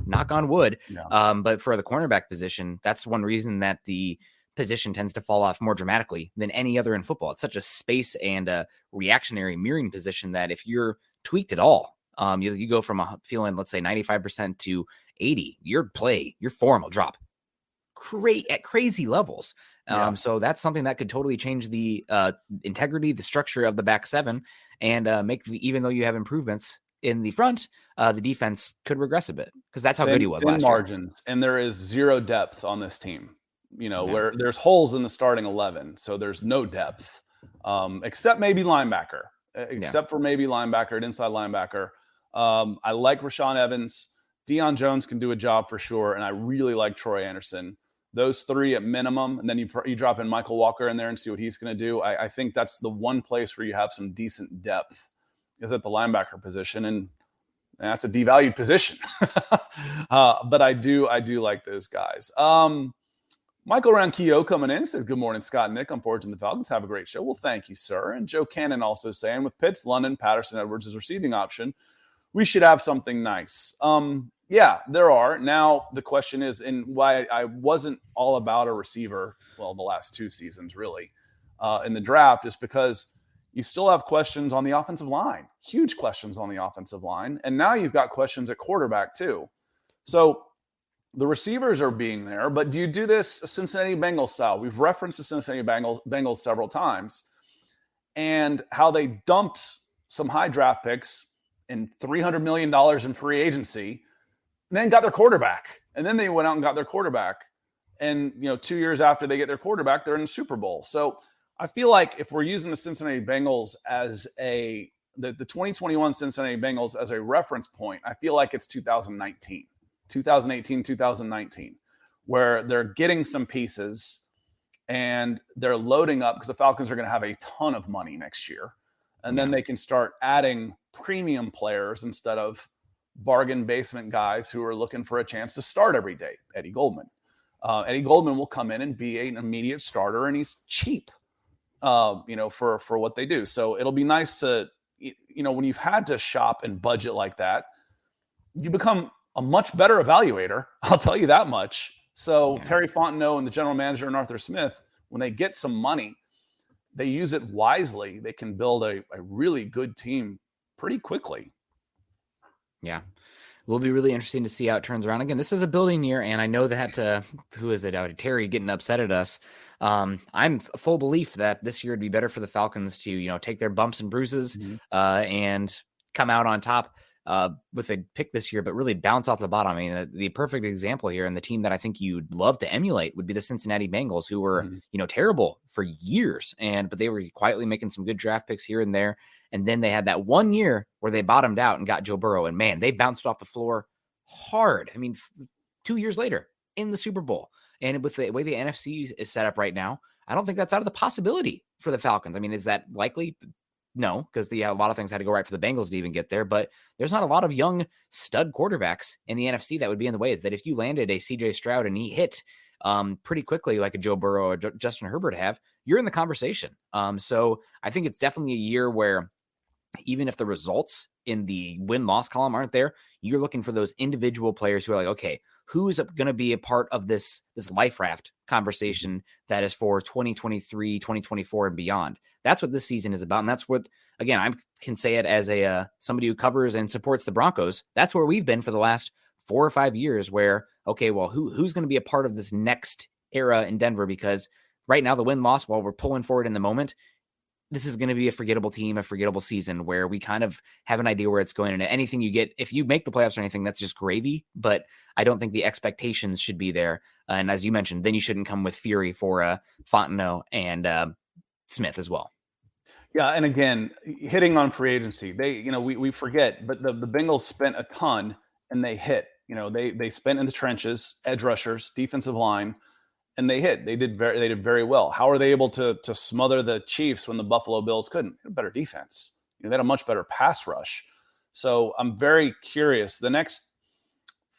knock on wood. Yeah. But for the cornerback position, that's one reason that the position tends to fall off more dramatically than any other in football. It's such a space and a reactionary mirroring position that if you're tweaked at all, you go from feeling, let's say 95% to 80, your form will drop at crazy levels. So that's something that could totally change the integrity, the structure of the back 7 and even though you have improvements in the front, the defense could regress a bit because that's how good he was last margins, year. And there is zero depth on this team, where there's holes in the starting 11. So there's no depth, except maybe linebacker, for maybe linebacker, an inside linebacker. I like Rashaan Evans. Deion Jones can do a job for sure. And I really like Troy Anderson. Those 3 at minimum. And then you drop in Michael Walker in there and see what he's going to do. I think that's the one place where you have some decent depth is at the linebacker position. And that's a devalued position. But I do like those guys. Michael Ranquillo coming in says, good morning, Scott and Nick. I'm fortunate the Falcons have a great show. Well, thank you, sir. And Joe Cannon also saying, with Pitts, London, Patterson, Edwards as receiving option, we should have something nice. Yeah, there are. Now, the question is, and why I wasn't all about a receiver, the last 2 seasons, really, in the draft, is because you still have questions on the offensive line, huge questions on the offensive line. And now you've got questions at quarterback, too. So The receivers are being there, but do you do this Cincinnati Bengals style? We've referenced the Cincinnati Bengals several times, and how they dumped some high draft picks and $300 million in free agency, and then got their quarterback. And then they went out and got their quarterback. And 2 years after they get their quarterback, they're in the Super Bowl. So I feel like if we're using the Cincinnati Bengals as the 2021 Cincinnati Bengals as a reference point, I feel like it's 2018, 2019, where they're getting some pieces and they're loading up because the Falcons are going to have a ton of money next year. And then they can start adding premium players instead of bargain basement guys who are looking for a chance to start every day. Eddie Goldman will come in and be an immediate starter, and he's cheap, for what they do. So it'll be nice to, when you've had to shop and budget like that, you become a much better evaluator. I'll tell you that much. So Terry Fontenot and the general manager and Arthur Smith, when they get some money, they use it wisely. They can build a really good team pretty quickly. Yeah. Will be really interesting to see how it turns around. Again, this is a building year, and I know that, who is it? Terry getting upset at us. I'm full belief that this year would be better for the Falcons to, take their bumps and bruises and come out on top with a pick this year, but really bounce off the bottom. I mean, the perfect example here, and the team that I think you'd love to emulate would be the Cincinnati Bengals, who were, terrible for years, but they were quietly making some good draft picks here and there. And then they had that 1 year where they bottomed out and got Joe Burrow. And man, they bounced off the floor hard. I mean, 2 years later in the Super Bowl. And with the way the NFC is set up right now, I don't think that's out of the possibility for the Falcons. I mean, is that likely? No, because a lot of things had to go right for the Bengals to even get there. But there's not a lot of young stud quarterbacks in the NFC that would be in the way. Is that if you landed a CJ Stroud and he hit pretty quickly like a Joe Burrow or Justin Herbert have, you're in the conversation. So I think it's definitely a year where even if the results in the win-loss column aren't there, you're looking for those individual players who are like, okay, who's going to be a part of this life raft conversation that is for 2023, 2024 and beyond. That's what this season is about. And that's what, again, I can say it as somebody who covers and supports the Broncos. That's where we've been for the last 4 or 5 years where, okay, well, who's going to be a part of this next era in Denver? Because right now the win-loss, while we're pulling forward in the moment, this is going to be a forgettable team, a forgettable season where we kind of have an idea where it's going. And anything you get, if you make the playoffs or anything, that's just gravy. But I don't think the expectations should be there. And as you mentioned, then you shouldn't come with fury for Fontenot and Smith as well. Yeah, and again, hitting on free agency, we forget, but the Bengals spent a ton and they hit. They spent in the trenches, edge rushers, defensive line. And they hit. They did very well. How are they able to smother the Chiefs when the Buffalo Bills couldn't? They had a better defense. They had a much better pass rush. So I'm very curious. The next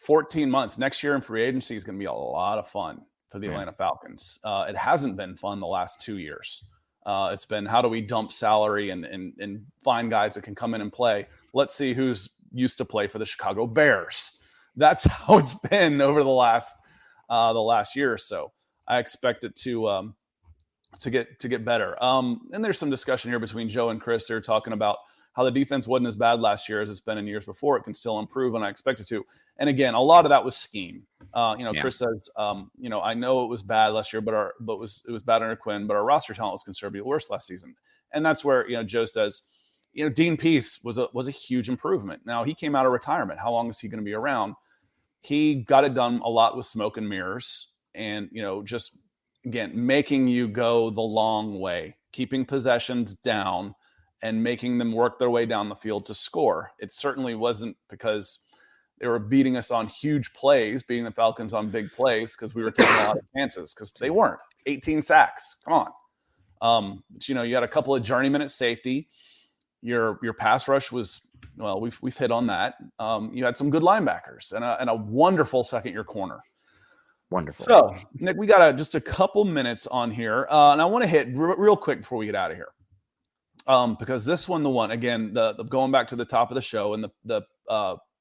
14 months, next year in free agency is going to be a lot of fun for the Atlanta Falcons. It hasn't been fun the last 2 years. It's been how do we dump salary and find guys that can come in and play. Let's see who's used to play for the Chicago Bears. That's how it's been over the last year or so. I expect it to get better. And there's some discussion here between Joe and Chris. They're talking about how the defense wasn't as bad last year as it's been in years before. It can still improve, and I expect it to. And again, a lot of that was scheme. Chris says, I know it was bad last year, but it was bad under Quinn, but our roster talent was considerably worse last season. And that's where Joe says, Dean Pease was a huge improvement. Now he came out of retirement. How long is he going to be around? He got it done a lot with smoke and mirrors. And, just, again, making you go the long way, keeping possessions down and making them work their way down the field to score. It certainly wasn't because they were beating us on huge plays, beating the Falcons on big plays because we were taking a lot of chances because they weren't. 18 sacks. Come on. But, you got a couple of journeymen at safety. Your pass rush was, well, we've hit on that. You had some good linebackers and a wonderful second-year corner. Wonderful. So, Nick, we got just a couple minutes on here, and I want to hit real quick before we get out of here, because this one, again, the going back to the top of the show and the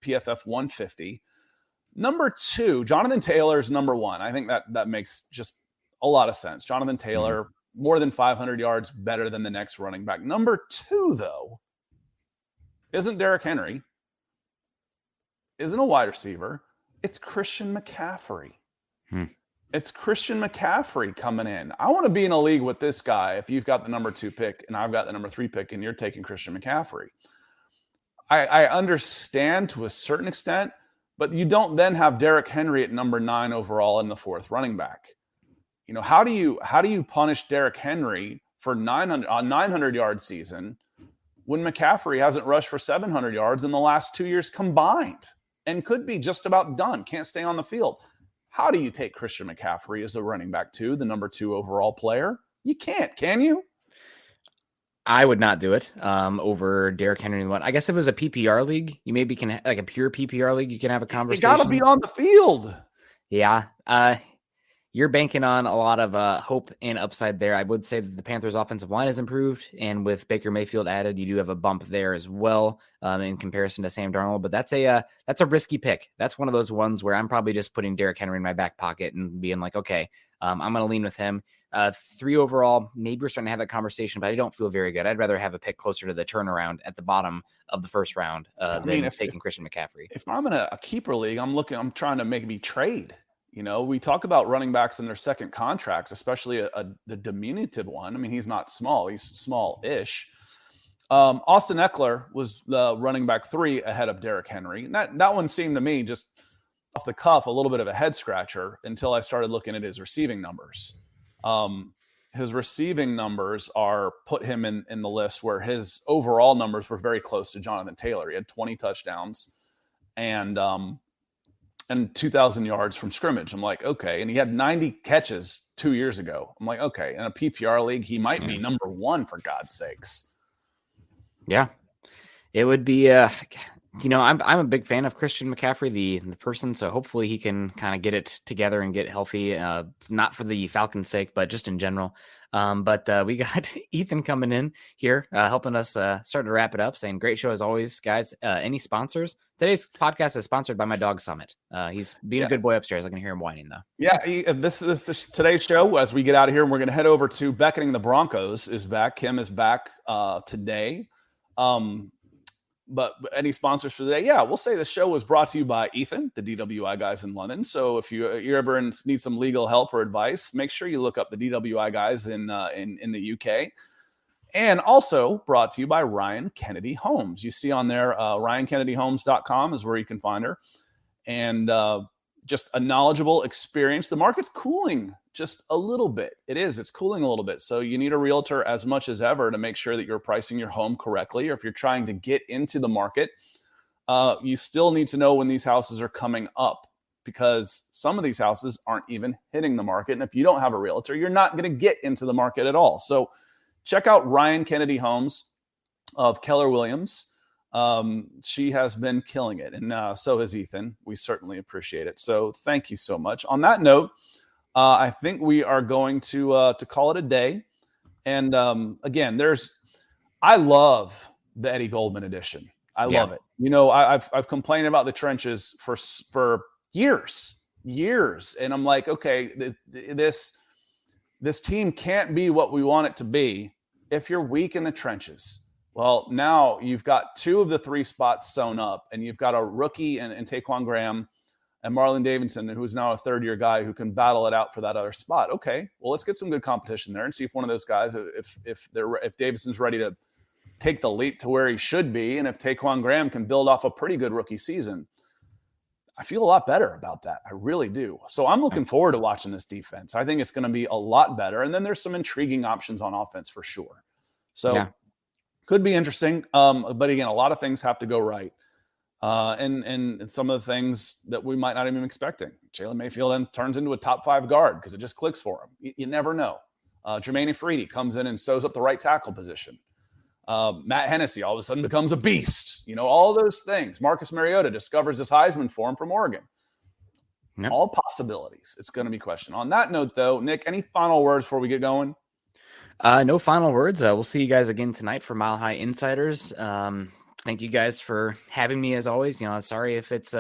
PFF 150, number 2, Jonathan Taylor is number 1. I think that makes just a lot of sense. Jonathan Taylor, more than 500 yards, better than the next running back. Number 2, though, isn't Derrick Henry, isn't a wide receiver. It's Christian McCaffrey. Hmm. It's Christian McCaffrey coming in. I want to be in a league with this guy if you've got the number 2 pick and I've got the number 3 pick and you're taking Christian McCaffrey. I understand to a certain extent, but you don't then have Derrick Henry at number 9 overall in the 4th running back. How do you punish Derrick Henry for 900-yard season when McCaffrey hasn't rushed for 700 yards in the last 2 years combined and could be just about done, can't stay on the field? How do you take Christian McCaffrey as a running back 2, the number 2 overall player? You can't, can you? I would not do it over Derrick Henry. I guess if it was a PPR league, you maybe can, like a pure PPR league, you can have a conversation. You got to be on the field. Yeah. You're banking on a lot of hope and upside there. I would say that the Panthers' offensive line has improved, and with Baker Mayfield added, you do have a bump there as well in comparison to Sam Darnold. But that's a risky pick. That's one of those ones where I'm probably just putting Derrick Henry in my back pocket and being like, okay, I'm going to lean with him. 3 overall, maybe we're starting to have that conversation, but I don't feel very good. I'd rather have a pick closer to the turnaround at the bottom of the first round than taking Christian McCaffrey. If I'm in a keeper league, I'm trying to make me trade. We talk about running backs in their second contracts, especially the diminutive one. I mean, he's not small. He's small-ish. Austin Eckler was the running back 3 ahead of Derrick Henry. And that one seemed to me just off the cuff a little bit of a head-scratcher until I started looking at his receiving numbers. His receiving numbers put him in the list where his overall numbers were very close to Jonathan Taylor. He had 20 touchdowns and 2,000 yards from scrimmage. I'm like, okay. And he had 90 catches 2 years ago. I'm like, okay. In a PPR league, he might be number 1 for God's sakes. Yeah, it would be, I'm a big fan of Christian McCaffrey, the person. So hopefully he can kind of get it together and get healthy, not for the Falcons' sake, but just in general. But we got Ethan coming in here, helping us start to wrap it up, saying, great show as always, guys. Any sponsors? Today's podcast is sponsored by my dog Summit. He's being a good boy upstairs. I can hear him whining though. Yeah. This today's show, as we get out of here, and we're going to head over to Beckoning the Broncos is back. Kim is back today. But any sponsors for today? Yeah, we'll say the show was brought to you by Ethan, the DWI guys in London. So if you ever need some legal help or advice, make sure you look up the DWI guys in the UK. And also brought to you by Ryan Kennedy Homes. You see on there, RyanKennedyHomes.com is where you can find her. And just a knowledgeable experience. The market's cooling just a little bit. It's cooling a little bit. So you need a realtor as much as ever to make sure that you're pricing your home correctly. Or if you're trying to get into the market, you still need to know when these houses are coming up, because some of these houses aren't even hitting the market. And if you don't have a realtor, you're not going to get into the market at all. So check out Ryan Kennedy Homes of Keller Williams. She has been killing it. And so has Ethan. We certainly appreciate it. So thank you so much. On that note, I think we are going to call it a day. And again, I love the Eddie Goldman edition. I love it. I've complained about the trenches for years, and I'm like, okay, this team can't be what we want it to be if you're weak in the trenches. Well, now you've got 2 of the 3 spots sewn up, and you've got a rookie and Taquan Graham and Marlon Davidson, who's now a third-year guy who can battle it out for that other spot. Okay, well, let's get some good competition there and see if one of those guys, if Davidson's ready to take the leap to where he should be, and if Taquan Graham can build off a pretty good rookie season. I feel a lot better about that. I really do. So I'm looking forward to watching this defense. I think it's going to be a lot better. And then there's some intriguing options on offense for sure. So could be interesting. But again, a lot of things have to go right. And some of the things that we might not even be expecting. Jalen Mayfield then turns into a top 5 guard because it just clicks for him. You never know. Jermaine Afridi comes in and sews up the right tackle position. Matt Hennessy all of a sudden becomes a beast. All those things. Marcus Mariota discovers this Heisman form from Oregon. Yep. All possibilities. It's going to be questioned. On that note, though, Nick, any final words before we get going? No final words. We'll see you guys again tonight for Mile High Insiders. Thank you guys for having me as always. Sorry if it's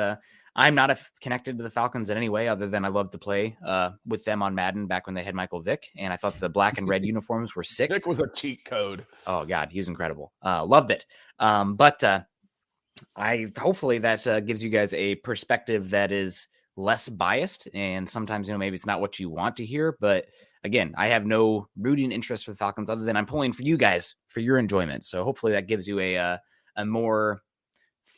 I'm not connected to the Falcons in any way other than I love to play with them on Madden back when they had Michael Vick, and I thought the black and red uniforms were sick. Vick was a cheat code. Oh God, he was incredible. Loved it. But hopefully that gives you guys a perspective that is less biased, and sometimes, maybe it's not what you want to hear, but again, I have no rooting interest for the Falcons other than I'm pulling for you guys for your enjoyment. So hopefully that gives you a more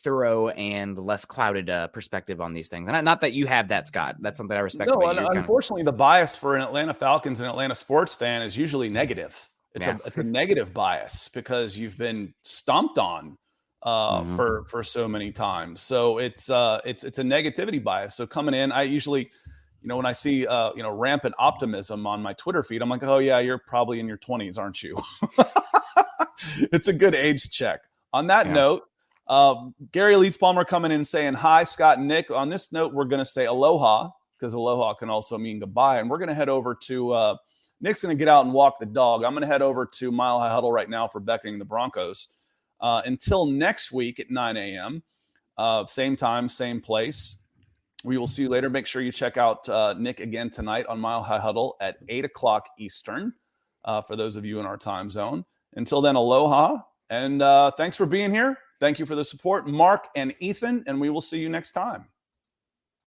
thorough and less clouded perspective on these things. And not that you have that, Scott. That's something I respect. No, unfortunately, the bias for an Atlanta Falcons and Atlanta sports fan is usually negative. It's a negative bias because you've been stomped on for so many times. So it's a negativity bias. So coming in, I usually, when I see rampant optimism on my Twitter feed, I'm like, oh yeah, you're probably in your 20s, aren't you? It's a good age check. On that note, Gary Leeds Palmer coming in saying, hi, Scott and Nick. On this note, we're going to say aloha, because aloha can also mean goodbye. And we're going to head over to Nick's going to get out and walk the dog. I'm going to head over to Mile High Huddle right now for beckoning the Broncos. Until next week at 9 a.m., same time, same place. We will see you later. Make sure you check out Nick again tonight on Mile High Huddle at 8 o'clock Eastern for those of you in our time zone. Until then, aloha. And thanks for being here. Thank you for the support, Mark and Ethan, and we will see you next time.